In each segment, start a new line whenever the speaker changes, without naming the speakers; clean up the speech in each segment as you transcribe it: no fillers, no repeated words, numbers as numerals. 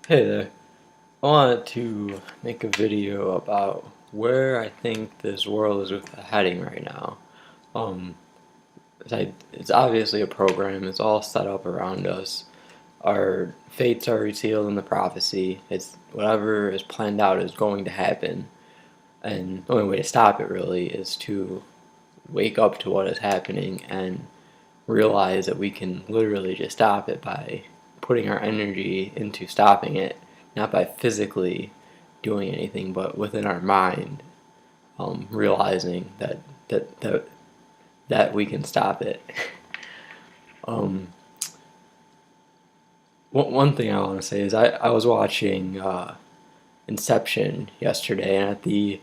Hey there. I wanted to make a video about where I think this world is heading right now. Um, it's obviously a program. It's all set up around us. Our fates are revealed in the prophecy. It's whatever is planned out is going to happen, and the only way to stop it really is to wake up to what is happening and realize that we can literally just stop it by putting our energy into stopping it, not by physically doing anything, but within our mind, realizing that we can stop it. um, one thing I want to say is I was watching Inception yesterday, and at the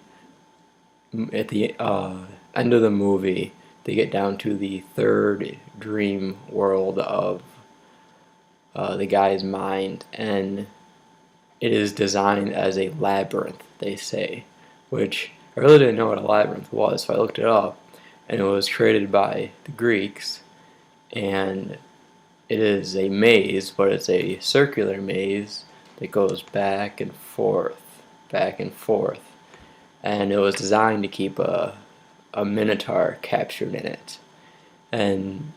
end of the movie, they get down to the third dream world of the guy's mind, and it is designed as a labyrinth, they say, which I really didn't know what a labyrinth was, so I looked it up, and it was created by the Greeks, and it is a maze, but it's a circular maze that goes back and forth, and it was designed to keep a minotaur captured in it. And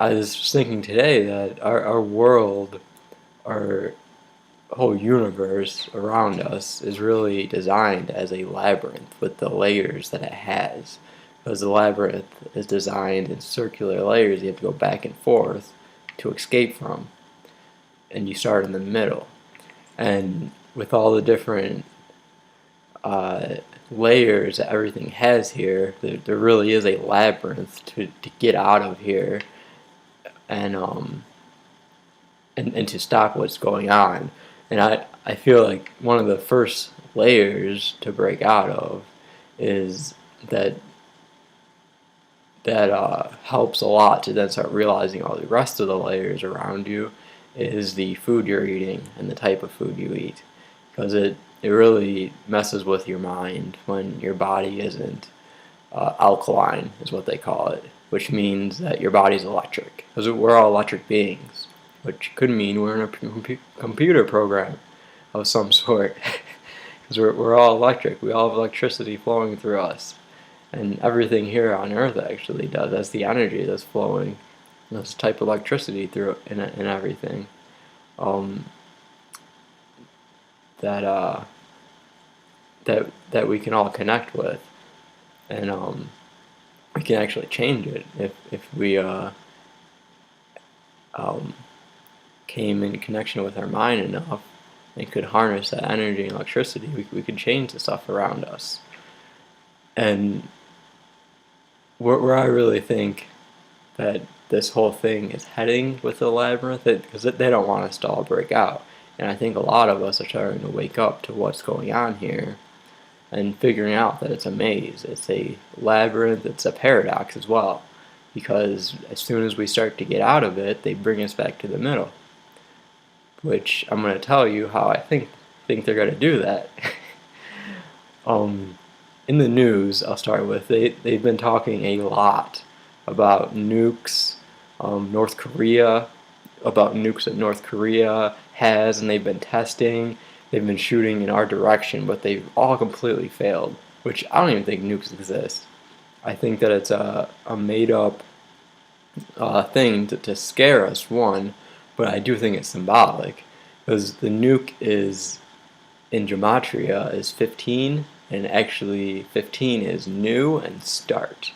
I was thinking today that our world, our whole universe around us is really designed as a labyrinth with the layers that it has. Because the labyrinth is designed in circular layers you have to go back and forth to escape from. And you start in the middle. And with all the different uh, layers that everything has here, there really is a labyrinth to get out of here and and to stop what's going on. And I feel like one of the first layers to break out of is that helps a lot to then start realizing all the rest of the layers around you is the food you're eating and the type of food you eat, because it really messes with your mind when your body isn't alkaline, is what they call it, which means that your body's electric, because we're all electric beings, which could mean we're in a computer program of some sort, because we're all electric. We all have electricity flowing through us, and everything here on Earth actually does. That's the energy that's flowing, this type of electricity through in everything. Um, that that we can all connect with, and we can actually change it if we um, came in connection with our mind enough and could harness that energy and electricity. We could change the stuff around us. And where I really think that this whole thing is heading with the labyrinth, because they don't want us to all break out. And I think a lot of us are starting to wake up to what's going on here and figuring out that it's a maze, it's a labyrinth, it's a paradox as well. Because as soon as we start to get out of it, they bring us back to the middle. Which I'm going to tell you how I think they're going to do that. um, in the news, I'll start with, they've been talking a lot about nukes, North Korea, about nukes that North Korea has, and they've been testing. They've been shooting in our direction, but they've all completely failed, which I don't even think nukes exist. I think that it's a made-up thing to scare us, one, but I do think it's symbolic, because the nuke is, in Gematria, is 15, and actually 15 is new and start.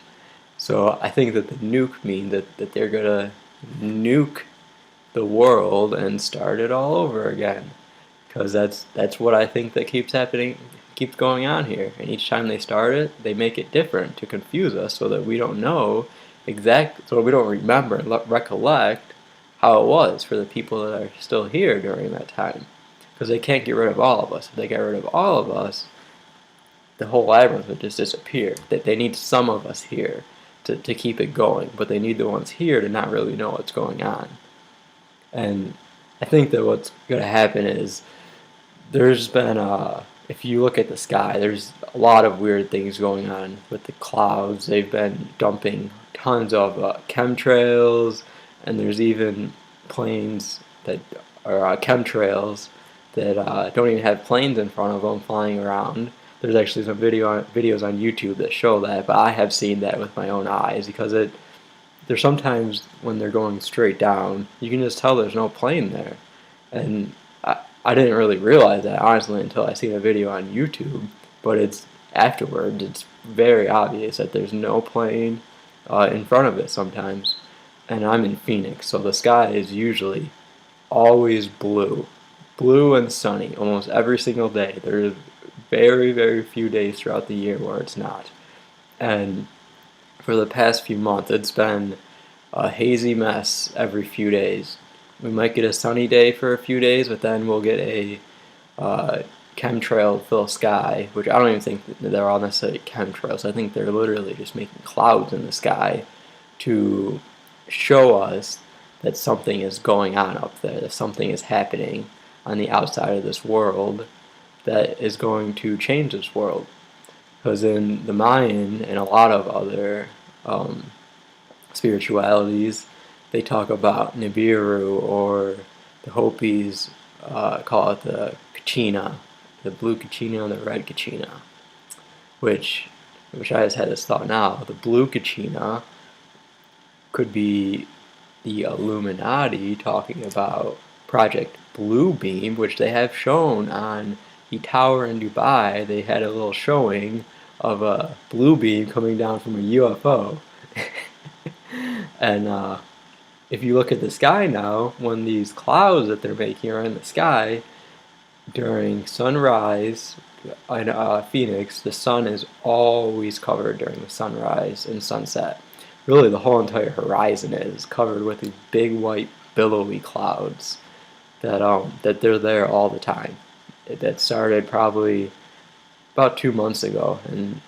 So I think that the nuke means that they're going to nuke the world and start it all over again. Because that's what I think that keeps happening, keeps going on here. And each time they start it, they make it different to confuse us so that we don't know so we don't remember and recollect how it was for the people that are still here during that time. Because they can't get rid of all of us. If they get rid of all of us, the whole labyrinth would just disappear. They need some of us here to keep it going, but they need the ones here to not really know what's going on. And I think that what's going to happen is there's been, if you look at the sky, there's a lot of weird things going on with the clouds. They've been dumping tons of chemtrails, and there's even planes that or chemtrails that don't even have planes in front of them flying around. There's actually some videos on YouTube that show that, but I have seen that with my own eyes because there's sometimes when they're going straight down, you can just tell there's no plane there. And I didn't really realize that, honestly, until I seen a video on YouTube, but afterwards, it's very obvious that there's no plane in front of it sometimes. And I'm in Phoenix, so the sky is usually always blue. Blue and sunny almost every single day. There's very, very few days throughout the year where it's not. And for the past few months, it's been a hazy mess every few days. We might get a sunny day for a few days, but then we'll get a chemtrail-filled sky, which I don't even think they're all necessarily chemtrails. I think they're literally just making clouds in the sky to show us that something is going on up there, that something is happening on the outside of this world that is going to change this world. Because in the Mayan and a lot of other spiritualities, they talk about Nibiru, or the Hopis call it the Kachina, the blue Kachina and the red Kachina, which I just had this thought now. The blue Kachina could be the Illuminati talking about Project Bluebeam, which they have shown on the tower in Dubai. They had a little showing of a blue beam coming down from a UFO. And if you look at the sky now, when these clouds that they're making are in the sky, during sunrise in Phoenix, the sun is always covered during the sunrise and sunset. Really, the whole entire horizon is covered with these big white billowy clouds that they're there all the time. That started probably about 2 months ago, and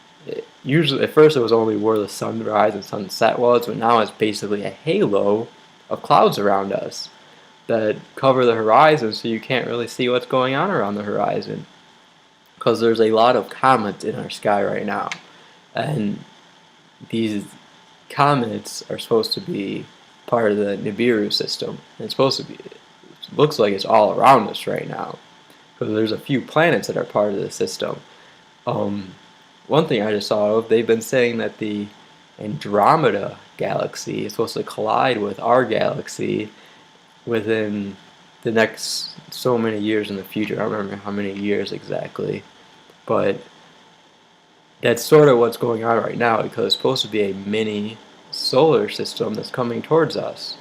usually at first it was only where the sunrise and sunset was, but now it's basically a halo of clouds around us that cover the horizon, so you can't really see what's going on around the horizon, because there's a lot of comets in our sky right now, and these comets are supposed to be part of the Nibiru system. And it's supposed to be, it looks like it's all around us right now, because there's a few planets that are part of the system. One thing I just saw of, they've been saying that the Andromeda galaxy is supposed to collide with our galaxy within the next so many years in the future. I don't remember how many years exactly, but that's sort of what's going on right now, because it's supposed to be a mini solar system that's coming towards us,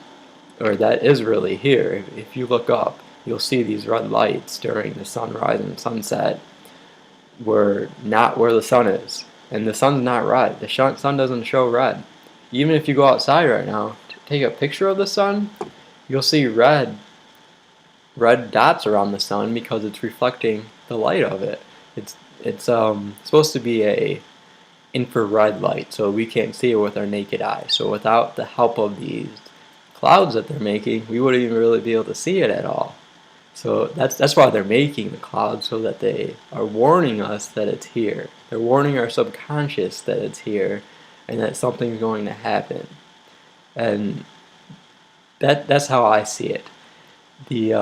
or that is really here. If you look up, you'll see these red lights during the sunrise and sunset. We're not where the sun is, and the sun's not red. The sun doesn't show red. Even if you go outside right now, take a picture of the sun, you'll see red dots around the sun because it's reflecting the light of it. It's supposed to be a infrared light, so we can't see it with our naked eye. So without the help of these clouds that they're making, we wouldn't even really be able to see it at all. So that's why they're making the clouds, so that they are warning us that it's here. They're warning our subconscious that it's here and that something's going to happen. And that's how I see it. The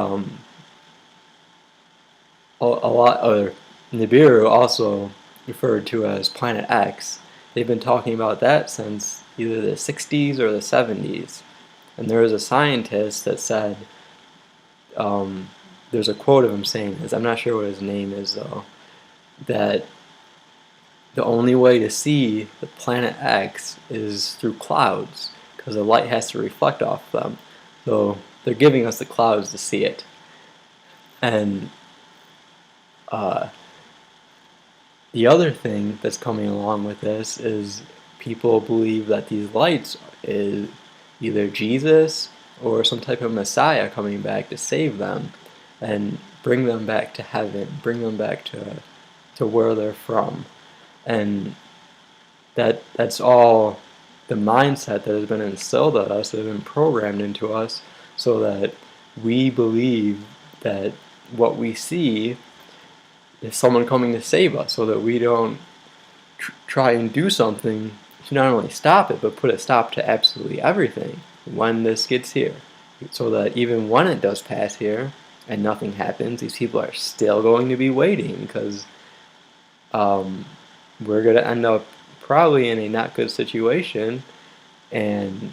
Nibiru, also referred to as Planet X, they've been talking about that since either the 60s or the 70s. And there was a scientist that said, there's a quote of him saying this, I'm not sure what his name is though, that the only way to see the Planet X is through clouds, because the light has to reflect off them. So they're giving us the clouds to see it. And the other thing that's coming along with this is people believe that these lights is either Jesus or some type of Messiah coming back to save them and bring them back to heaven, bring them back to where they're from. And that's all the mindset that has been instilled at us, that has been programmed into us, so that we believe that what we see is someone coming to save us, so that we don't try and do something to not only stop it, but put a stop to absolutely everything when this gets here. So that even when it does pass here, and nothing happens, these people are still going to be waiting, because we're going to end up probably in a not good situation, and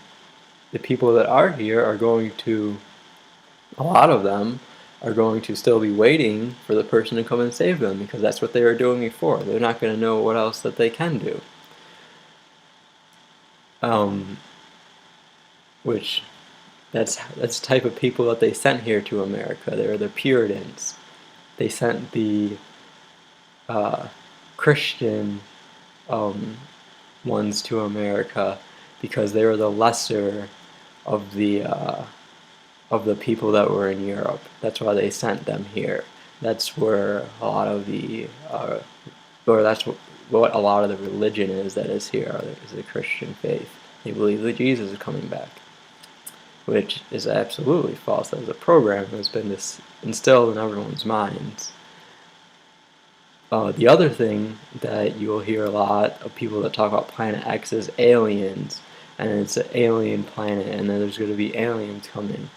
the people that are here are going to, a lot of them, are going to still be waiting for the person to come and save them, because that's what they were doing before. They're not going to know what else that they can do. Which, that's the type of people that they sent here to America. They were the Puritans. They sent the Christian ones to America because they were the lesser of the people that were in Europe. That's why they sent them here. That's where a lot of the, or that's what a lot of the religion is that is here, is the Christian faith. They believe that Jesus is coming back, which is absolutely false. That was a program that has been instilled in everyone's minds. The other thing that you'll hear a lot of people that talk about Planet X is aliens, and it's an alien planet, and then there's going to be aliens coming,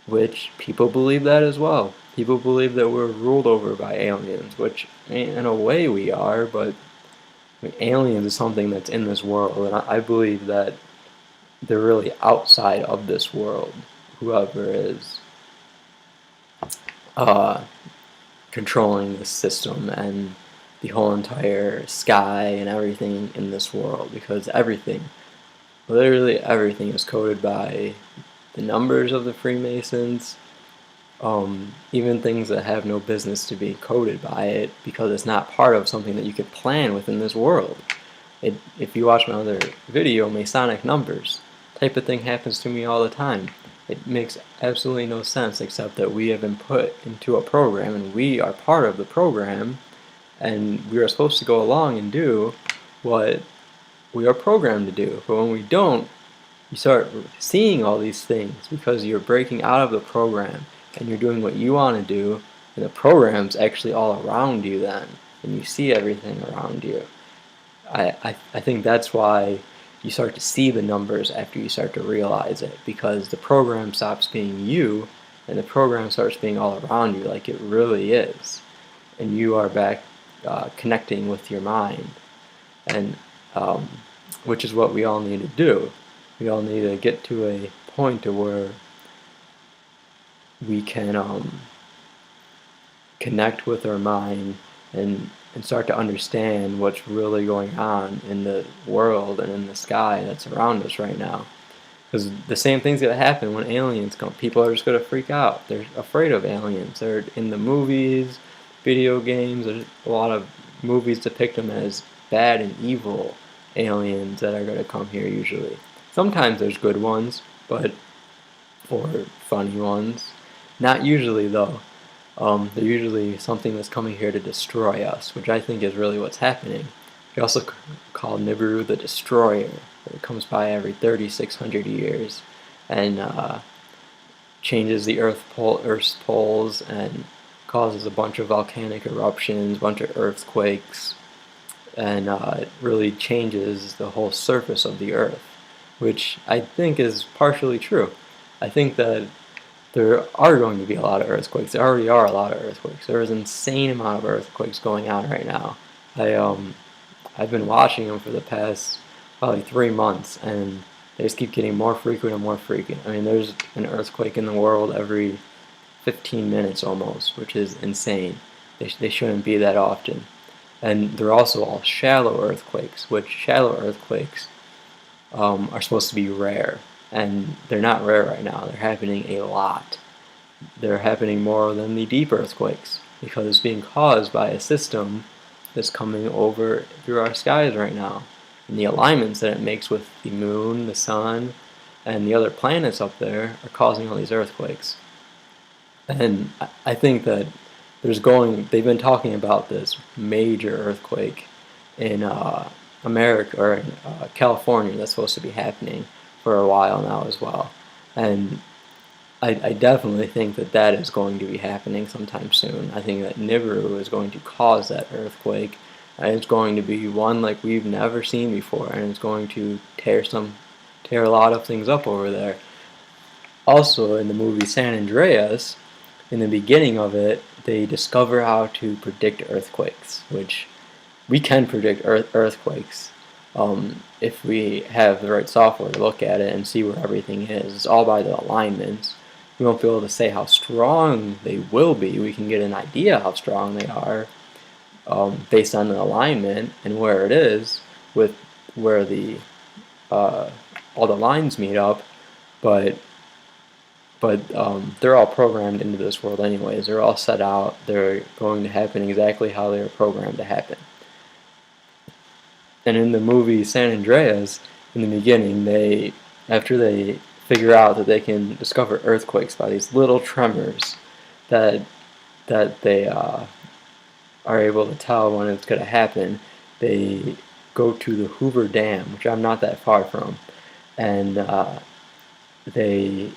which people believe that as well. People believe that we're ruled over by aliens, which in a way we are, but aliens is something that's in this world, and I believe that they're really outside of this world, whoever is controlling the system and the whole entire sky and everything in this world, because everything, literally everything, is coded by the numbers of the Freemasons, even things that have no business to be coded by it, because it's not part of something that you could plan within this world. If you watch my other video, Masonic numbers, type of thing happens to me all the time. It makes absolutely no sense, except that we have been put into a program, and we are part of the program, and we are supposed to go along and do what we are programmed to do. But when we don't, you start seeing all these things because you're breaking out of the program, and you're doing what you want to do, and the program's actually all around you then, and you see everything around you. I think that's why you start to see the numbers after you start to realize it, because the program stops being you, and the program starts being all around you like it really is, and you are back connecting with your mind, and which is what we all need to do. We all need to get to a point to where we can connect with our mind and start to understand what's really going on in the world and in the sky that's around us right now. Because the same thing's going to happen when aliens come. People are just going to freak out. They're afraid of aliens. They're in the movies, video games. There's a lot of movies depict them as bad and evil aliens that are going to come here usually. Sometimes there's good ones, or funny ones. Not usually, though. They're usually something that's coming here to destroy us, which I think is really what's happening. We also call Nibiru the Destroyer. It comes by every 3,600 years and changes the Earth's poles and causes a bunch of volcanic eruptions, a bunch of earthquakes, and it really changes the whole surface of the Earth, which I think is partially true. I think that there are going to be a lot of earthquakes. There already are a lot of earthquakes. There is an insane amount of earthquakes going on right now. I've been watching them for the past probably 3 months, and they just keep getting more frequent and more frequent. I mean, there's an earthquake in the world every 15 minutes almost, which is insane. They shouldn't be that often. And they're also all shallow earthquakes, which shallow earthquakes are supposed to be rare. And they're not rare right now. They're happening a lot. They're happening more than the deep earthquakes, because it's being caused by a system that's coming over through our skies right now. And the alignments that it makes with the moon, the sun, and the other planets up there are causing all these earthquakes. And I think that they've been talking about this major earthquake in America, or in California, that's supposed to be happening for a while now as well. And I definitely think that is going to be happening sometime soon. I think that Nibiru is going to cause that earthquake, and it's going to be one like we've never seen before, and it's going to tear a lot of things up over there. Also, in the movie San Andreas, in the beginning of it, they discover how to predict earthquakes, which we can predict earthquakes if we have the right software to look at it and see where everything is. It's all by the alignments. We won't be able to say how strong they will be. We can get an idea how strong they are based on the alignment and where it is with where the all the lines meet up, but they're all programmed into this world anyways. They're all set out. They're going to happen exactly how they were programmed to happen. And in the movie San Andreas, in the beginning, after they figure out that they can discover earthquakes by these little tremors that they are able to tell when it's going to happen, they go to the Hoover Dam, which I'm not that far from, and they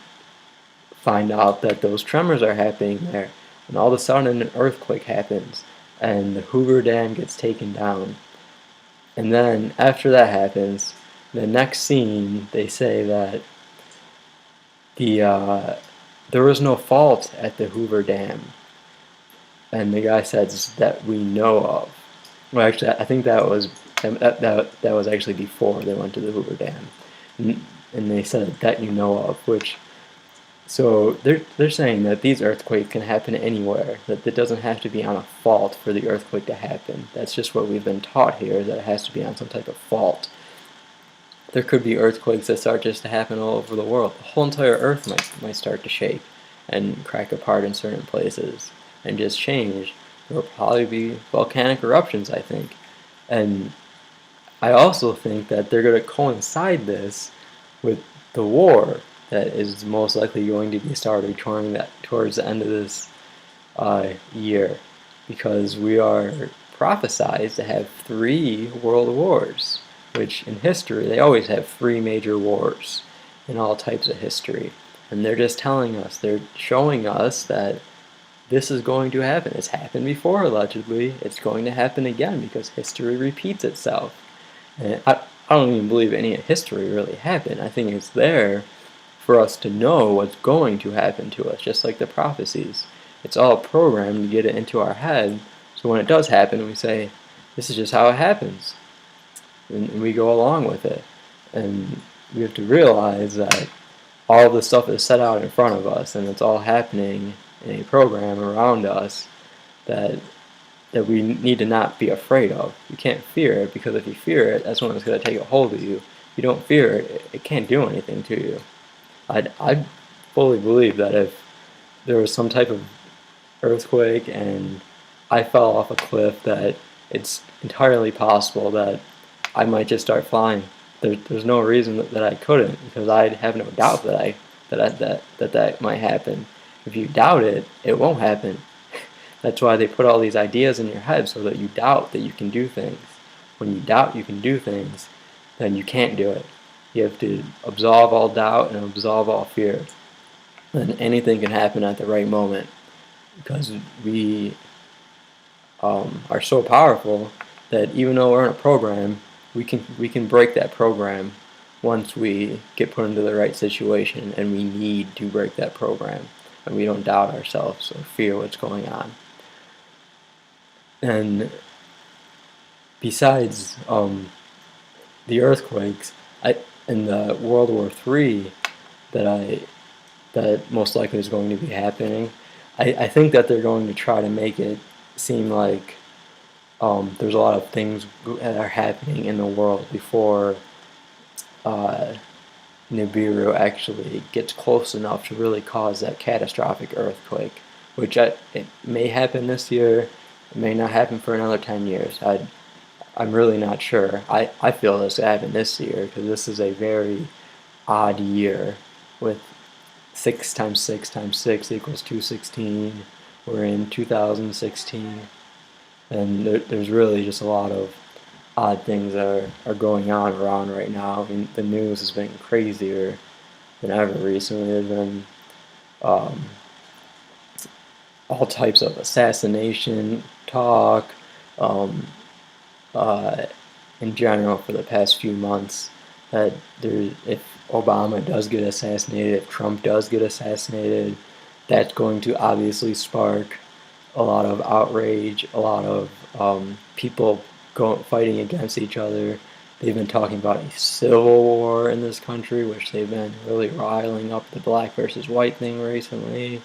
find out that those tremors are happening there, and all of a sudden an earthquake happens, and the Hoover Dam gets taken down. And then after that happens, the next scene they say that there was no fault at the Hoover Dam, and the guy says that we know of. Well, actually, I think that was actually before they went to the Hoover Dam, and they said that you know of, which. So they're saying that these earthquakes can happen anywhere, that it doesn't have to be on a fault for the earthquake to happen. That's just what we've been taught here, that it has to be on some type of fault. There could be earthquakes that start just to happen all over the world. The whole entire earth might start to shake and crack apart in certain places and just change. There will probably be volcanic eruptions, I think. And I also think that they're going to coincide this with the war that is most likely going to be started towards the end of this year, because we are prophesized to have 3 world wars, which in history they always have 3 major wars in all types of history, and they're just telling us, they're showing us that this is going to happen. It's happened before, allegedly. It's going to happen again because history repeats itself. And I don't even believe any of history really happened. I think it's there for us to know what's going to happen to us, just like the prophecies. It's all programmed to get it into our head, so when it does happen, we say, this is just how it happens. And we go along with it. And we have to realize that all this stuff is set out in front of us, and it's all happening in a program around us that we need to not be afraid of. You can't fear it, because if you fear it, that's when it's going to take a hold of you. If you don't fear it, it can't do anything to you. I fully believe that if there was some type of earthquake and I fell off a cliff, that it's entirely possible that I might just start flying. There's no reason that I couldn't, because I have no doubt that might happen. If you doubt it, it won't happen. That's why they put all these ideas in your head, so that you doubt that you can do things. When you doubt you can do things, then you can't do it. You have to absolve all doubt and absolve all fear. Then anything can happen at the right moment, because we are so powerful that even though we're in a program, we can break that program once we get put into the right situation, and we need to break that program, and we don't doubt ourselves or fear what's going on. And besides the earthquakes, in the World War III that most likely is going to be happening, I think that they're going to try to make it seem like there's a lot of things that are happening in the world before Nibiru actually gets close enough to really cause that catastrophic earthquake, which it may happen this year, it may not happen for another 10 years. I'm really not sure. I feel this will happen this year, because this is a very odd year with 6 times 6 times 6 equals 216. We're in 2016, and there's really just a lot of odd things that are going on around right now. I mean, the news has been crazier than ever recently. There's been all types of assassination talk in general for the past few months, that if Obama does get assassinated, if Trump does get assassinated, That's going to obviously spark a lot of outrage, a lot of people fighting against each other. They've been talking about a civil war in this country, which they've been really riling up the black versus white thing recently,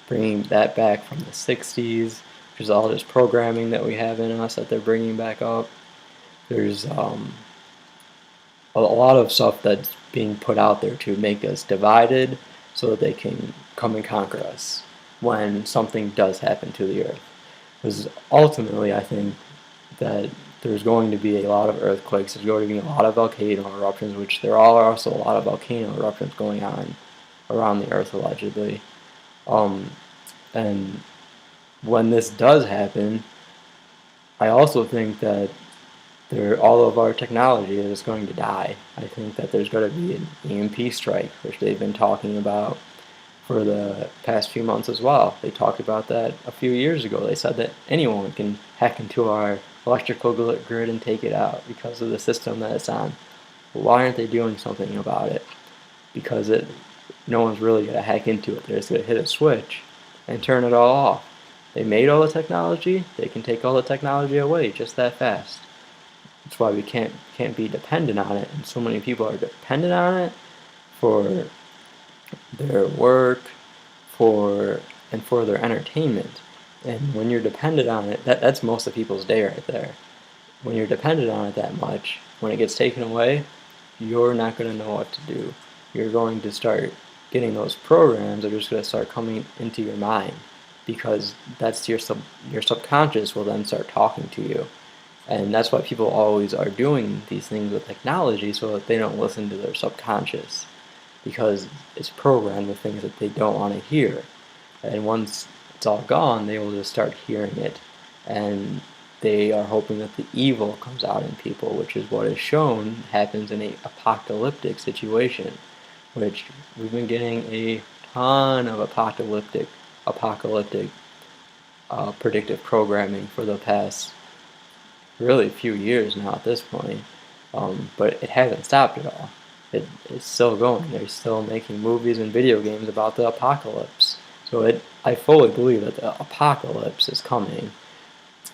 bringing that back from the 60s, which is all this programming that we have in us that they're bringing back up. There's a lot of stuff that's being put out there to make us divided so that they can come and conquer us when something does happen to the earth. Because ultimately, I think that there's going to be a lot of earthquakes, there's going to be a lot of volcano eruptions, which there are also a lot of volcano eruptions going on around the earth, allegedly. And when this does happen, I also think that all of our technology is going to die. I think that there's going to be an EMP strike, which they've been talking about for the past few months as well. They talked about that a few years ago. They said that anyone can hack into our electrical grid and take it out because of the system that it's on. But why aren't they doing something about it? Because no one's really going to hack into it. They're just going to hit a switch and turn it all off. They made all the technology. They can take all the technology away just that fast. That's why we can't be dependent on it, and so many people are dependent on it for their work, for their entertainment. And when you're dependent on it, that's most of people's day right there. When you're dependent on it that much, when it gets taken away, you're not going to know what to do. You're going to start getting those programs that are just going to start coming into your mind, because that's your subconscious will then start talking to you. And that's why people always are doing these things with technology, so that they don't listen to their subconscious, because it's programmed with things that they don't want to hear. And once it's all gone, they will just start hearing it. And they are hoping that the evil comes out in people, which is what is shown happens in an apocalyptic situation, which we've been getting a ton of apocalyptic predictive programming for the past really few years now at this point, but it hasn't stopped at all. It's still going. They're still making movies and video games about the apocalypse. So I fully believe that the apocalypse is coming,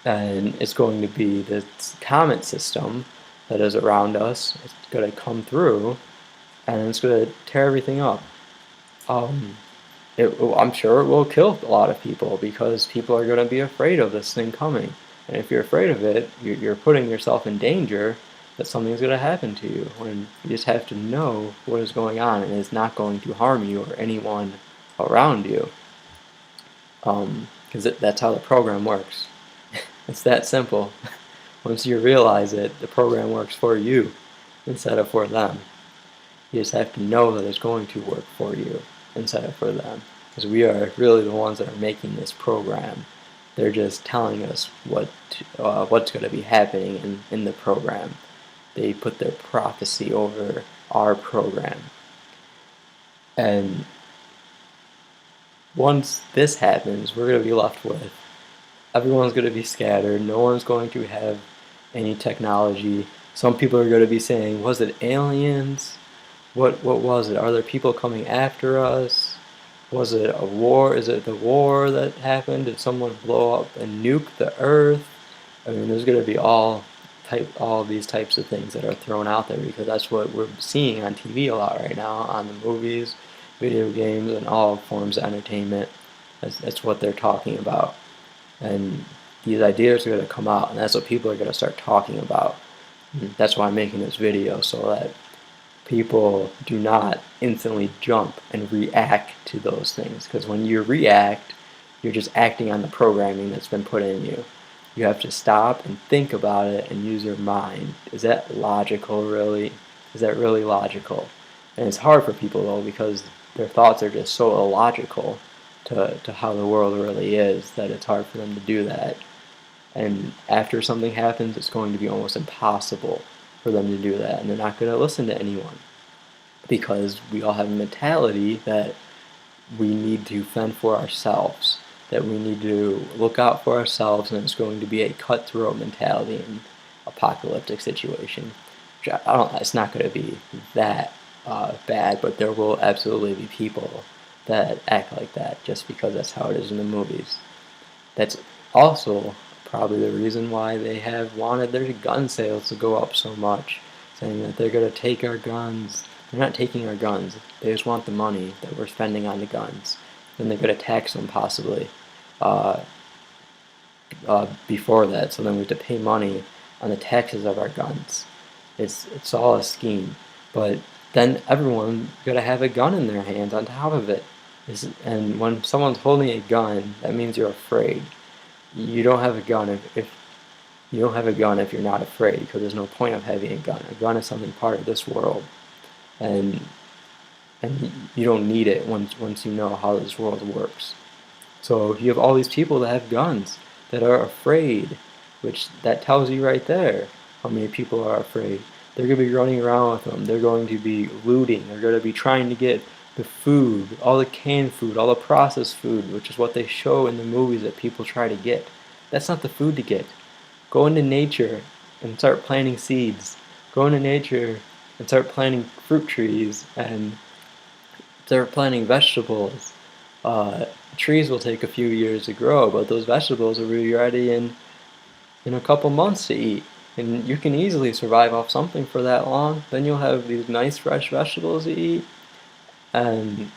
and it's going to be this comet system that is around us. It's going to come through, and it's going to tear everything up. I'm sure it will kill a lot of people, because people are going to be afraid of this thing coming. And if you're afraid of it, you're putting yourself in danger that something's going to happen to you. When you just have to know what is going on, and it's not going to harm you or anyone around you. Because that's how the program works. It's that simple. Once you realize it, the program works for you instead of for them. You just have to know that it's going to work for you instead of for them. Because we are really the ones that are making this program. They're just telling us what's going to be happening in the program. They put their prophecy over our program. And once this happens, we're going to be left with, everyone's going to be scattered. No one's going to have any technology. Some people are going to be saying, was it aliens? What was it? Are there people coming after us? Was it a war? Is it the war that happened? Did someone blow up and nuke the earth? I mean, there's going to be all of these types of things that are thrown out there, because that's what we're seeing on TV a lot right now, on the movies, video games, and all forms of entertainment. That's what they're talking about. And these ideas are going to come out, and that's what people are going to start talking about. And that's why I'm making this video, so that people do not instantly jump and react to those things. Because when you react, you're just acting on the programming that's been put in you. You have to stop and think about it and use your mind. Is that logical, really? Is that really logical? And it's hard for people, though, because their thoughts are just so illogical to how the world really is, that it's hard for them to do that. And after something happens, it's going to be almost impossible for them to do that, and they're not going to listen to anyone, because we all have a mentality that we need to fend for ourselves, that we need to look out for ourselves, and it's going to be a cutthroat mentality in apocalyptic situation. It's not going to be that bad, but there will absolutely be people that act like that just because that's how it is in the movies. That's also probably the reason why they have wanted their gun sales to go up so much, saying that they're going to take our guns. They're not taking our guns. They just want the money that we're spending on the guns. Then they're going to tax them possibly uh, before that, so then we have to pay money on the taxes of our guns. It's all a scheme. But then everyone's going to have a gun in their hands on top of it. And when someone's holding a gun, that means you're afraid. You don't have a gun if you don't have a gun if you're not afraid, because there's no point of having a gun. A gun is something part of this world, and you don't need it once you know how this world works. So you have all these people that have guns that are afraid, which that tells you right there how many people are afraid. They're going to be running around with them. They're going to be looting. They're going to be trying to get the food, all the canned food, all the processed food, which is what they show in the movies that people try to get. That's not the food to get. Go into nature and start planting seeds. Go into nature and start planting fruit trees and start planting vegetables. Trees will take a few years to grow, but those vegetables will be ready in a couple months to eat. And you can easily survive off something for that long. Then you'll have these nice fresh vegetables to eat, and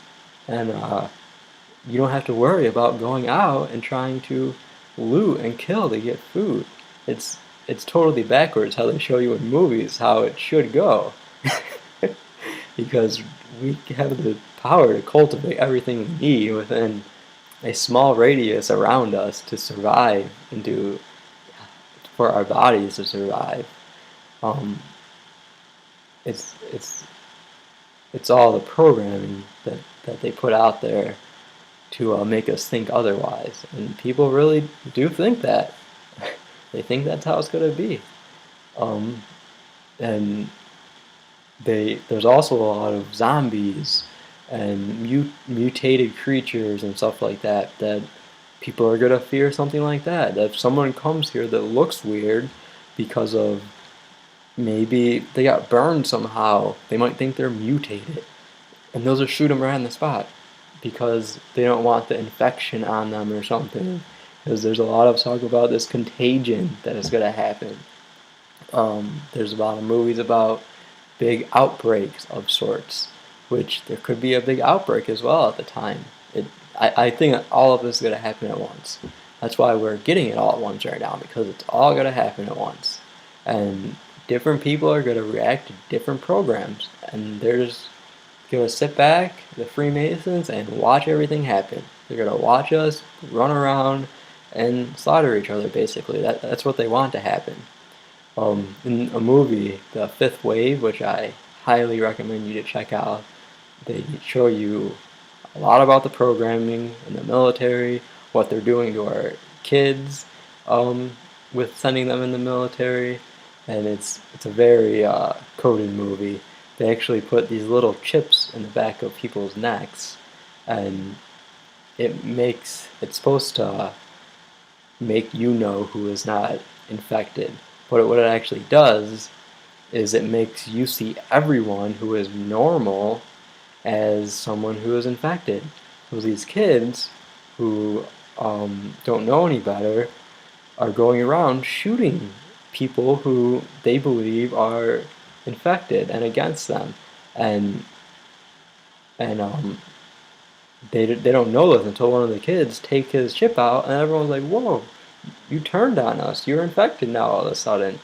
you don't have to worry about going out and trying to loot and kill to get food. It's totally backwards how they show you in movies how it should go. Because we have the power to cultivate everything we need within a small radius around us to survive and for our bodies to survive. It's all the programming that they put out there to make us think otherwise, and people really do think that. They think that's how it's going to be, and there's also a lot of zombies and mutated creatures and stuff like that people are going to fear something like that. That if someone comes here that looks weird because of maybe they got burned somehow, they might think they're mutated, and they'll just shoot them right on the spot because they don't want the infection on them or something. Because there's a lot of talk about this contagion that is going to happen. There's a lot of movies about big outbreaks of sorts, which there could be a big outbreak as well at the time. I think all of this is going to happen at once. That's why we're getting it all at once right now, because it's all going to happen at once. And different people are going to react to different programs, and they're just going to sit back, the Freemasons, and watch everything happen. They're going to watch us run around and slaughter each other, basically. That's what they want to happen. In a movie, The Fifth Wave, which I highly recommend you to check out, they show you a lot about the programming in the military, what they're doing to our kids with sending them in the military, and it's a very coded movie. They actually put these little chips in the back of people's necks, and it's supposed to make you know who is not infected. But what it actually does is it makes you see everyone who is normal as someone who is infected. So these kids who don't know any better are going around shooting people who they believe are infected and against them, and they don't know this until one of the kids take his chip out, and everyone's like, "Whoa, you turned on us. You're infected now all of a sudden."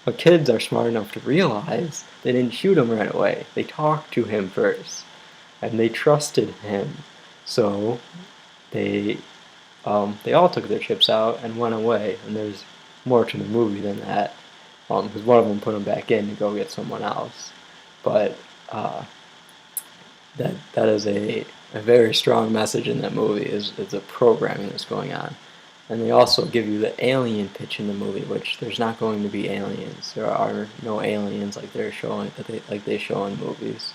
But kids are smart enough to realize they didn't shoot him right away. They talked to him first, and they trusted him. So they all took their chips out and went away. And there's more to the movie than that, because one of them put them back in to go get someone else. But that is a very strong message in that movie, is the programming that's going on. And they also give you the alien pitch in the movie, which there's not going to be aliens. There are no aliens like they show in movies.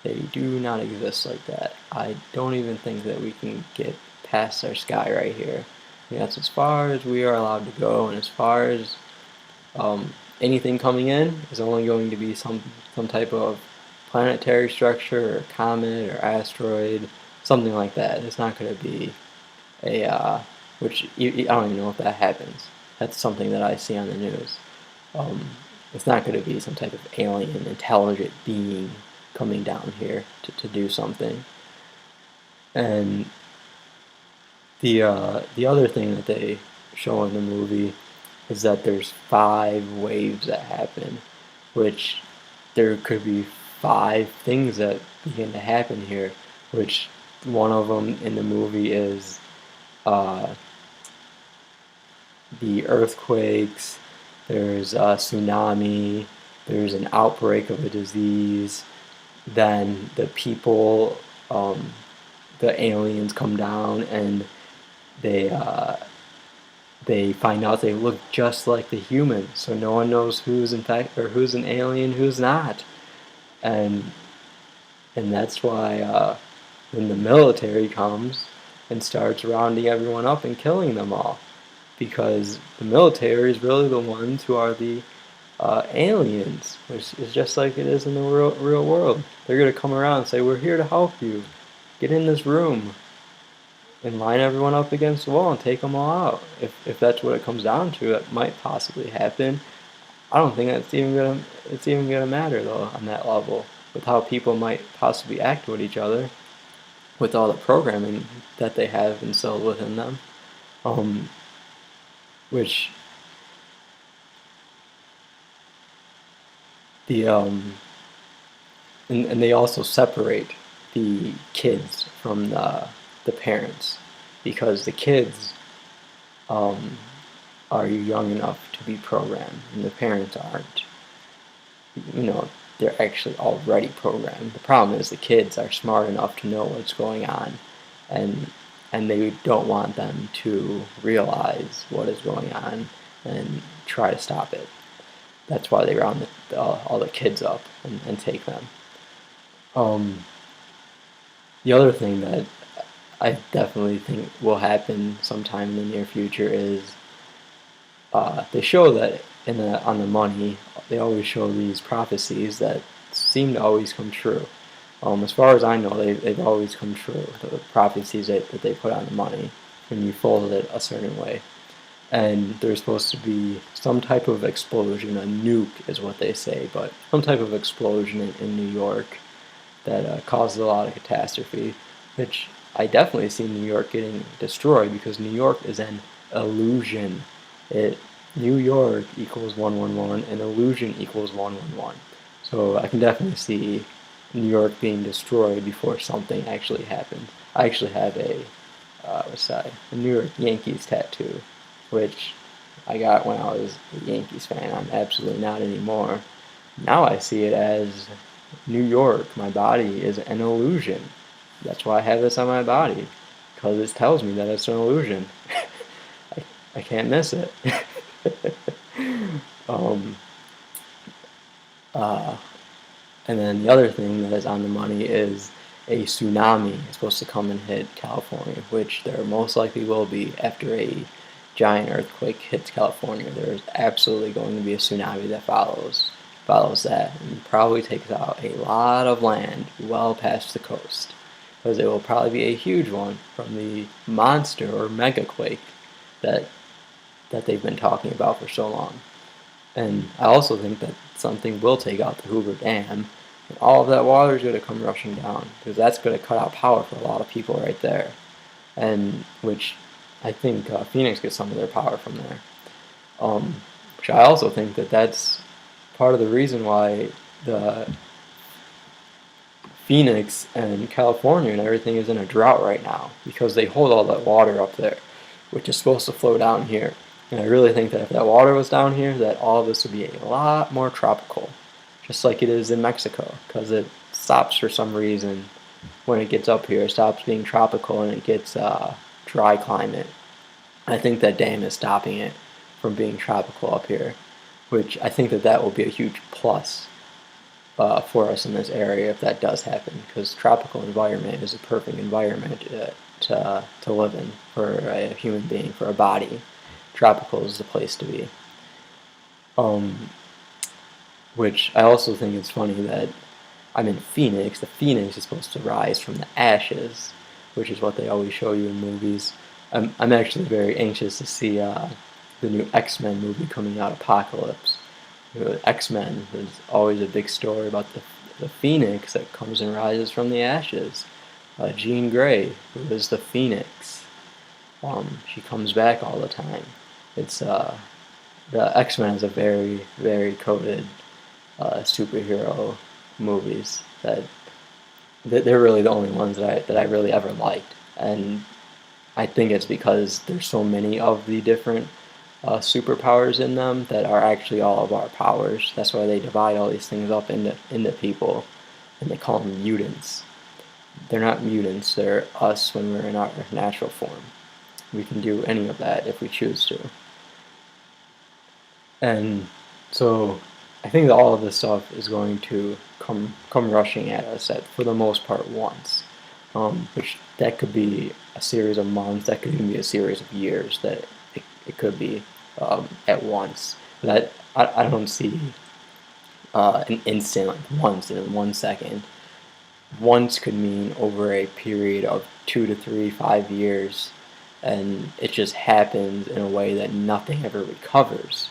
They do not exist like that. I don't even think that we can get past our sky right here. I mean, that's as far as we are allowed to go, and as far as anything coming in is only going to be some type of planetary structure or comet or asteroid something like that. It's not going to be which I don't even know if that happens. That's something that I see on the news. Um, it's not going to be some type of alien intelligent being coming down here to do something. And the other thing that they show in the movie is that there's 5 waves that happen, which there could be 5 things that begin to happen here, which one of them in the movie is uh, the earthquakes, there's a tsunami, there's an outbreak of a disease, then the people, the aliens come down and they they find out they look just like the humans, so no one knows who's in fact or who's an alien, who's not, and that's why when the military comes and starts rounding everyone up and killing them all, because the military is really the ones who are the aliens, which is just like it is in the real world. They're gonna come around and say, "We're here to help you. Get in this room." And line everyone up against the wall and take them all out. If that's what it comes down to, that might possibly happen. I don't think it's even gonna matter though on that level, with how people might possibly act with each other, with all the programming that they have instilled within them, which the and they also separate the kids from the parents, because the kids are young enough to be programmed and the parents aren't. They're actually already programmed. The problem is the kids are smart enough to know what's going on, and they don't want them to realize what is going on and try to stop it. That's why they round all the kids up and take them. The other thing that I definitely think will happen sometime in the near future is they show that on the money, they always show these prophecies that seem to always come true. As far as I know, they've always come true, the prophecies that they put on the money when you fold it a certain way. And there's supposed to be some type of explosion, a nuke is what they say, but some type of explosion in New York that causes a lot of catastrophe, which I definitely see New York getting destroyed, because New York is an illusion. New York equals 111, and illusion equals 111. So I can definitely see New York being destroyed before something actually happens. I actually have a New York Yankees tattoo, which I got when I was a Yankees fan. I'm absolutely not anymore. Now I see it as New York, my body, is an illusion. That's why I have this on my body, because it tells me that it's an illusion. I can't miss it. And then the other thing that is on the money is a tsunami is supposed to come and hit California, which there most likely will be after a giant earthquake hits California. There's absolutely going to be a tsunami that follows that, and probably takes out a lot of land well past the coast, because it will probably be a huge one from the monster or mega quake that they've been talking about for so long. And I also think that something will take out the Hoover Dam, and all of that water is going to come rushing down, because that's going to cut out power for a lot of people right there, and which I think Phoenix gets some of their power from there. Which I also think that that's part of the reason why the Phoenix and California and everything is in a drought right now, because they hold all that water up there, which is supposed to flow down here. And I really think that if that water was down here, that all of this would be a lot more tropical, just like it is in Mexico, because it stops for some reason when it gets up here. It stops being tropical and it gets dry climate. I think that dam is stopping it from being tropical up here, which I think that will be a huge plus for us in this area if that does happen, because tropical environment is a perfect environment to live in for a human being, for a body. Tropical is the place to be. Which I also think it's funny that I'm in Phoenix. The Phoenix is supposed to rise from the ashes, which is what they always show you in movies. I'm actually very anxious to see the new X-Men movie coming out, Apocalypse. X-Men is always a big story about the Phoenix that comes and rises from the ashes. Jean Grey, who is the Phoenix. She comes back all the time. It's the X-Men is a very, very coded superhero movies that they're really the only ones that I really ever liked, and I think it's because there's so many of the different superpowers in them that are actually all of our powers. That's why they divide all these things up into people, and they call them mutants. They're not mutants, they're us when we're in our natural form. We can do any of that if we choose to. And so I think that all of this stuff is going to come rushing at us for the most part once. Which that could be a series of months, that could even be a series of years, that it could be at once. That I don't see an instant, like once in 1 second. Once could mean over a period of 2 to 3, 5 years, and it just happens in a way that nothing ever recovers,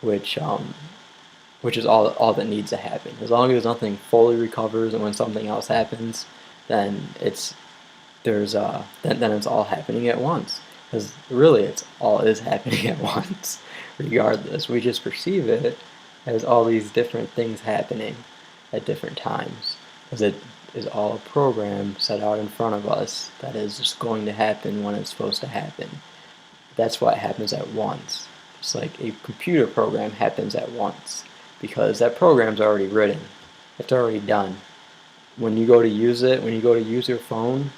which is all that needs to happen. As long as nothing fully recovers, and when something else happens, then it's all happening at once. Because really, it's all is happening at once. Regardless, we just perceive it as all these different things happening at different times, because it is all a program set out in front of us that is just going to happen when it's supposed to happen. That's why it happens at once. It's like a computer program happens at once, because that program's already written. It's already done. When you go to use it, when you go to use your phone,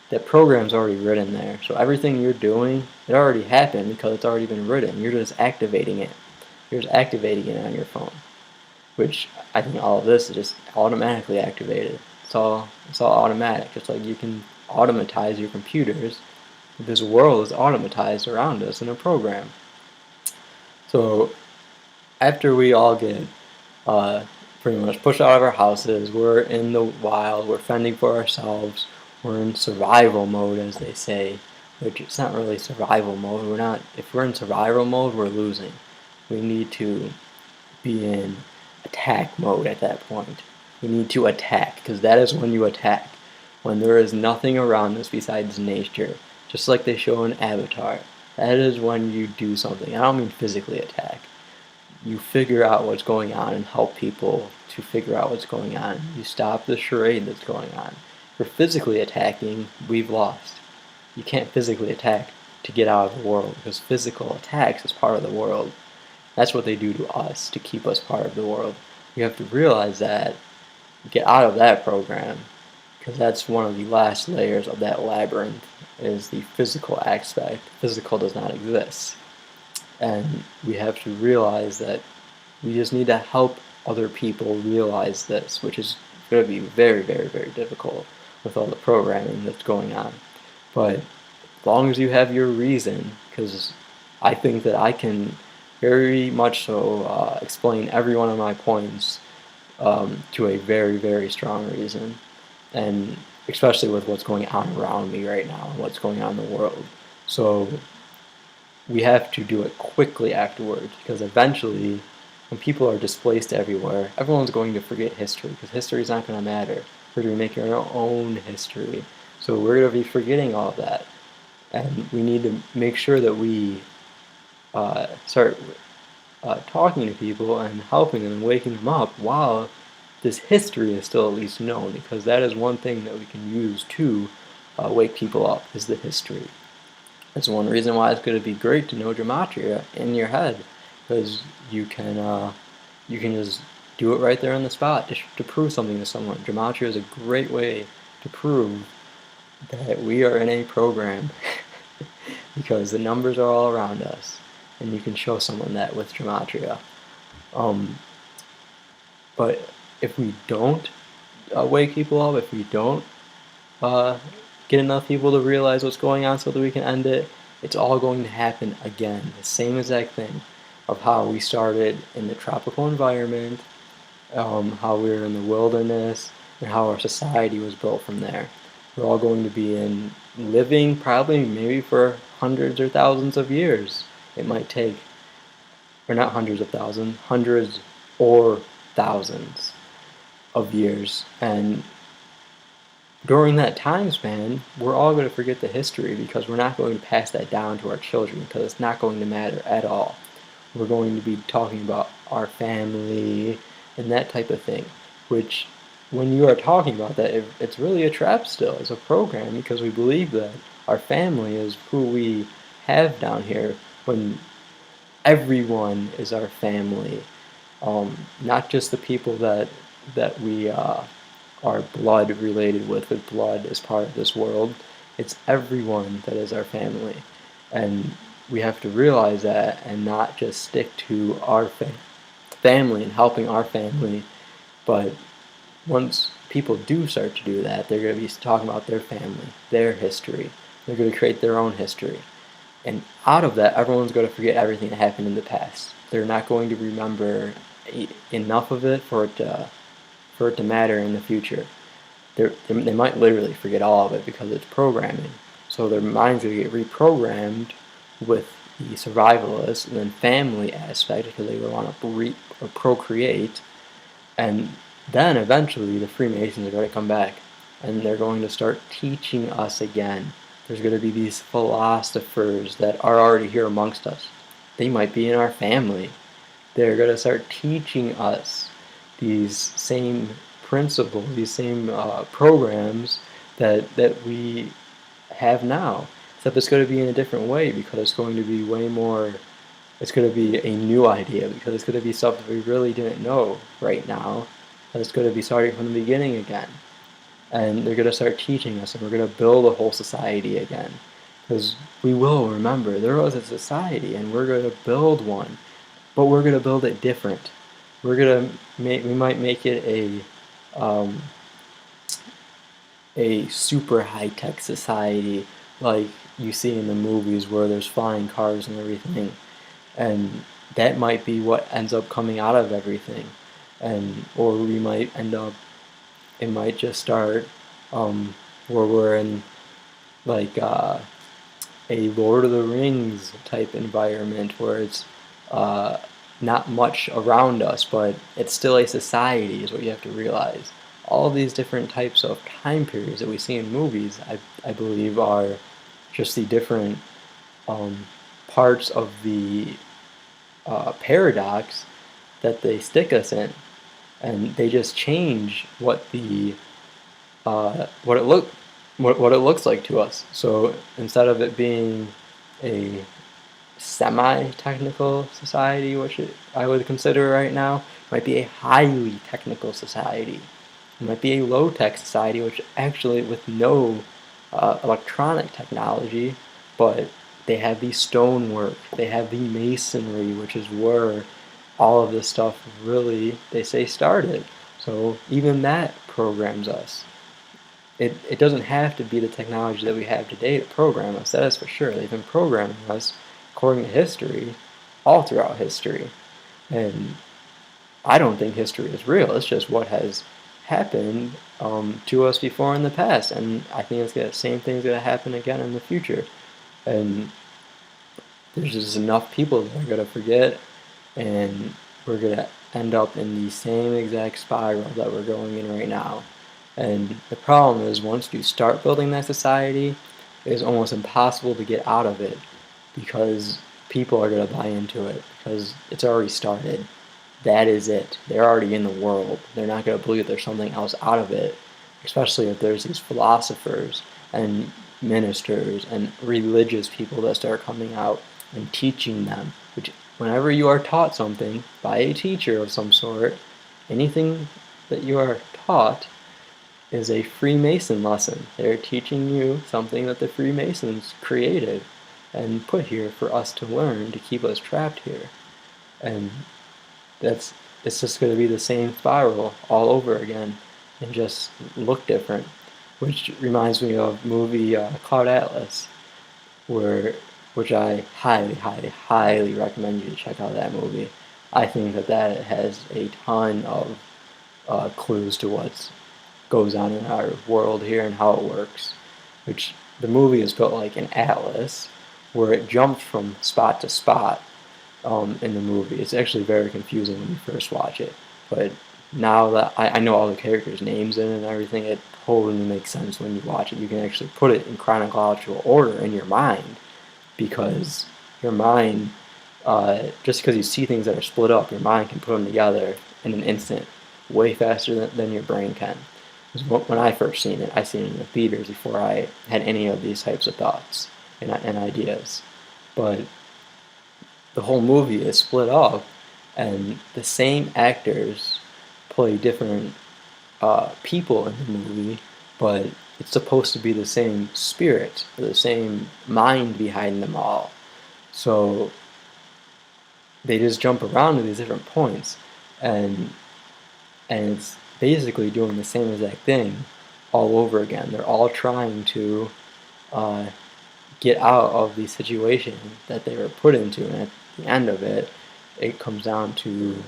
that program's already written there. So everything you're doing, it already happened because it's already been written. You're just activating it. You're just activating it on your phone, which I think all of this is just automatically activated. It's all automatic. Just like you can automatize your computers, this world is automatized around us in a program. So after we all get pretty much pushed out of our houses, we're in the wild, we're fending for ourselves, we're in survival mode, as they say, which it's not really survival mode. If we're in survival mode, we're losing. We need to be in attack mode at that point. We need to attack, because that is when you attack. When there is nothing around us besides nature, just like they show in Avatar. That is when you do something. I don't mean physically attack. You figure out what's going on and help people to figure out what's going on. You stop the charade that's going on. If we're physically attacking, we've lost. You can't physically attack to get out of the world, because physical attacks is part of the world. That's what they do to us to keep us part of the world. We have to realize that, get out of that program, because that's one of the last layers of that labyrinth, is the physical aspect. Physical does not exist. And we have to realize that we just need to help other people realize this, which is going to be very, very, very difficult with all the programming that's going on. But as long as you have your reason, because I think that I can very much so explain every one of my points to a very, very strong reason, and especially with what's going on around me right now and what's going on in the world. So we have to do it quickly afterwards, because eventually, when people are displaced everywhere, everyone's going to forget history, because history is not going to matter. We're going to be making our own history. So we're going to be forgetting all of that. And we need to make sure that we start talking to people and helping them and waking them up while this history is still at least known, because that is one thing that we can use to wake people up, is the history. That's one reason why it's going to be great to know Gematria in your head, because you can just do it right there on the spot to prove something to someone. Gematria is a great way to prove that we are in a program, because the numbers are all around us, and you can show someone that with Gematria. But if we don't wake people up, if we don't get enough people to realize what's going on so that we can end it, it's all going to happen again. The same exact thing of how we started in the tropical environment, how we were in the wilderness, and how our society was built from there. We're all going to be living probably maybe for hundreds or thousands of years. It might take, or not hundreds of thousands, hundreds or thousands of years. And during that time span, we're all going to forget the history because we're not going to pass that down to our children because it's not going to matter at all. We're going to be talking about our family and that type of thing, which when you are talking about that, it's really a trap still. It's a program because we believe that our family is who we have down here when everyone is our family, not just the people that we are blood related with blood as part of this world. It's everyone that is our family, and we have to realize that and not just stick to our family and helping our family. But once people do start to do that, they're going to be talking about their family, their history. They're going to create their own history. And out of that, everyone's going to forget everything that happened in the past. They're not going to remember enough of it for it to matter in the future. They might literally forget all of it because it's programming. So their minds are going to get reprogrammed with the survivalist and then family aspect because they want to procreate. And then eventually the Freemasons are going to come back and they're going to start teaching us again. There's going to be these philosophers that are already here amongst us. They might be in our family. They're going to start teaching us these same principles, these same programs that we have now. Except it's going to be in a different way because it's going to be way more, it's going to be a new idea because it's going to be something we really didn't know right now. And it's going to be starting from the beginning again. And they're going to start teaching us, and we're going to build a whole society again. Because we will remember there was a society, and we're going to build one, but we're going to build it different. We're going to we might make it a super high-tech society like you see in the movies where there's flying cars and everything. And that might be what ends up coming out of everything. Or we might end up, it might just start where we're in like a Lord of the Rings type environment where it's not much around us, but it's still a society is what you have to realize. All these different types of time periods that we see in movies, I believe, are just the different parts of the paradox that they stick us in, and they just change what the what it looks like to us. So instead of it being a semi-technical society, which I would consider right now, it might be a highly technical society. It might be a low-tech society, which actually with no electronic technology, but they have the stonework, they have the masonry, which is where all of this stuff really, they say, started. So even that programs us. It doesn't have to be the technology that we have today to program us, that is for sure. They've been programming us according to history all throughout history. And I don't think history is real, it's just what has happened to us before in the past, and I think the same thing's going to happen again in the future. And there's just enough people that are going to forget, and we're going to end up in the same exact spiral that we're going in right now. And the problem is, once you start building that society, it's almost impossible to get out of it because people are going to buy into it because it's already started. That is it. They're already in the world. They're not going to believe there's something else out of it, especially if there's these philosophers and ministers and religious people that start coming out and teaching them. Which, whenever you are taught something by a teacher of some sort, anything that you are taught is a Freemason lesson. They're teaching you something that the Freemasons created and put here for us to learn to keep us trapped here. And it's just going to be the same spiral all over again and just look different. Which reminds me of movie Cloud Atlas, which I highly, highly, highly recommend you to check out that movie. I think that has a ton of clues to what's goes on in our world here and how it works. Which the movie is built like an atlas, where it jumps from spot to spot in the movie. It's actually very confusing when you first watch it, but now that I know all the characters' names in it and everything, it totally makes sense when you watch it. You can actually put it in chronological order in your mind, because your mind, just because you see things that are split up, your mind can put them together in an instant, way faster than your brain can. When I first seen it, I seen it in the theaters before I had any of these types of thoughts and ideas. But the whole movie is split up, and the same actors play different people in the movie, but it's supposed to be the same spirit, or the same mind behind them all. So they just jump around to these different points, and it's basically doing the same exact thing all over again. They're all trying to get out of the situation that they were put into, and at the end of it, it comes down to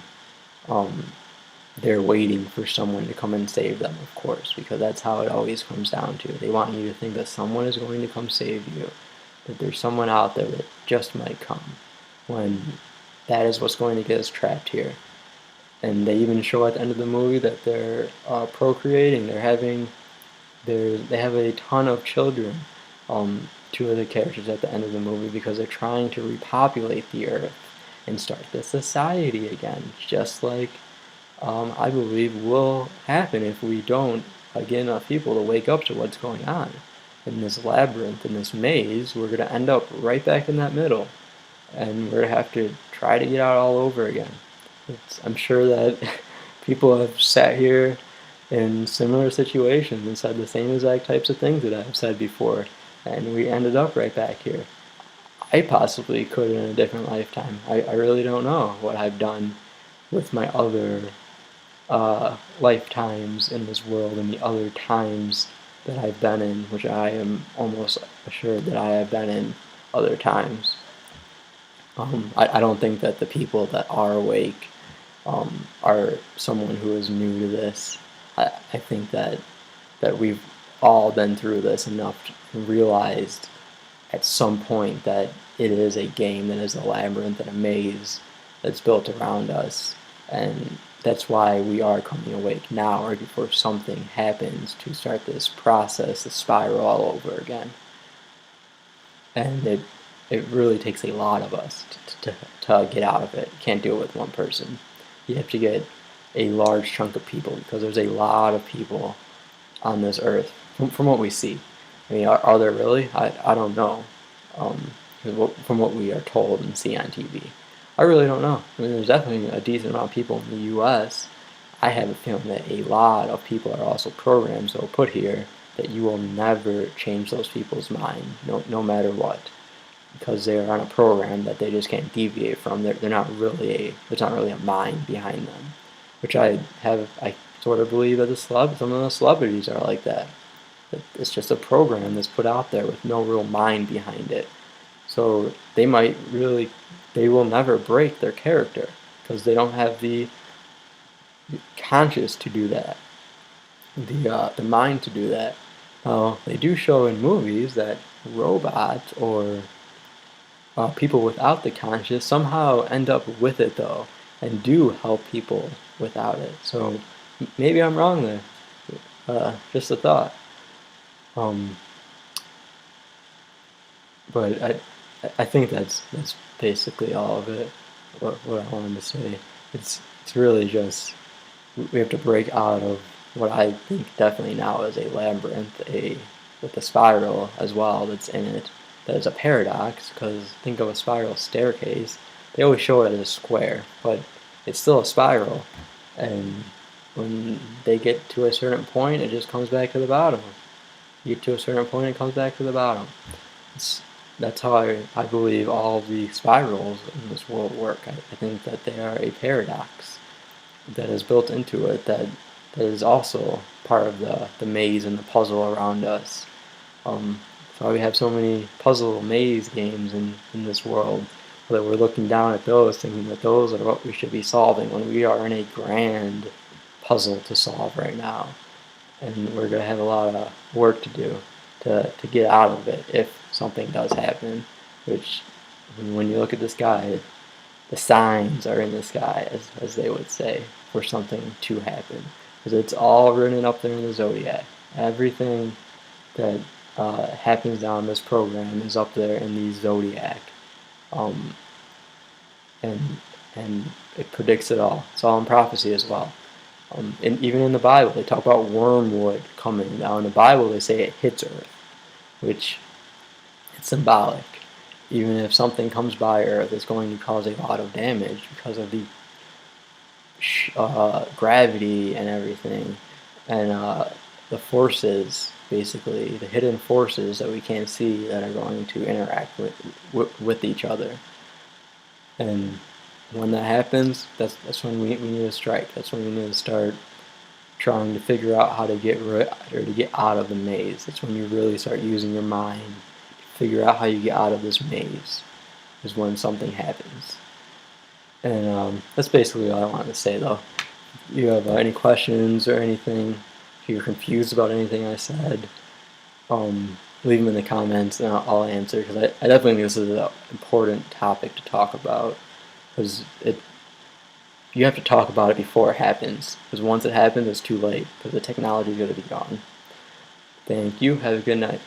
they're waiting for someone to come and save them, of course, because that's how it always comes down to. They want you to think that someone is going to come save you, that there's someone out there that just might come, when that is what's going to get us trapped here. And they even show at the end of the movie that they're procreating. They have a ton of children. Two of the characters at the end of the movie, because they're trying to repopulate the Earth and start the society again, just like I believe will happen if we don't get enough people to wake up to what's going on. In this labyrinth, in this maze, we're going to end up right back in that middle, and we're going to have to try to get out all over again. I'm sure that people have sat here in similar situations and said the same exact types of things that I've said before, and we ended up right back here. I possibly could in a different lifetime. I really don't know what I've done with my other lifetimes in this world and the other times that I've been in, which I am almost assured that I have been in other times. I don't think that the people that are awake are someone who is new to this. I think that we've all been through this enough to realized at some point that it is a game, that is a labyrinth and a maze that's built around us, and that's why we are coming awake now, or before something happens to start this process, the spiral all over again. And it really takes a lot of us to get out of it. You can't do it with one person. You have to get a large chunk of people, because there's a lot of people on this earth, from what we see. I mean, are there really? I don't know. From what we are told and see on TV. I really don't know. I mean, there's definitely a decent amount of people in the U.S. I have a feeling that a lot of people are also programs that were put here that you will never change those people's mind, no matter what, because they're on a program that they just can't deviate from. There's not really a mind behind them, which I sort of believe that some of the celebrities are like that. It's just a program that's put out there with no real mind behind it. So they will never break their character, because they don't have the conscious to do that, the mind to do that. Now, they do show in movies that robots or people without the conscious somehow end up with it, though, and do help people without it. So maybe I'm wrong there. Just a thought. But I think that's basically all of it. What I wanted to say. It's really just we have to break out of what I think definitely now is a labyrinth, with a spiral as well that's in it. That is a paradox, because think of a spiral staircase. They always show it as a square, but it's still a spiral. And when they get to a certain point, it just comes back to the bottom. You get to a certain point, it comes back to the bottom. That's how I believe all the spirals in this world work. I think that they are a paradox that is built into it, that is also part of the maze and the puzzle around us. That's why we have so many puzzle maze games in this world, that we're looking down at those thinking that those are what we should be solving, when we are in a grand puzzle to solve right now. and we're going to have a lot of work to do to get out of it if something does happen, which when you look at the sky, the signs are in the sky, as they would say, for something to happen. Because it's all written up there in the zodiac. Everything that happens down this program is up there in the zodiac. And it predicts it all. It's all in prophecy as well. And even in the Bible, they talk about wormwood coming. Now in the Bible, they say it hits Earth, which it's symbolic. Even if something comes by Earth, it's going to cause a lot of damage because of the gravity and everything, and the forces, basically the hidden forces that we can't see that are going to interact with each other. And when that happens, that's when we need to strike. That's when we need to start trying to figure out how to get out of the maze. That's when you really start using your mind to figure out how you get out of this maze, is when something happens. And that's basically all I wanted to say, though. If you have any questions or anything, if you're confused about anything I said, leave them in the comments and I'll answer, because I definitely think this is an important topic to talk about, because you have to talk about it before it happens, because once it happens it's too late, because the technology is going to be gone. Thank you. Have a good night.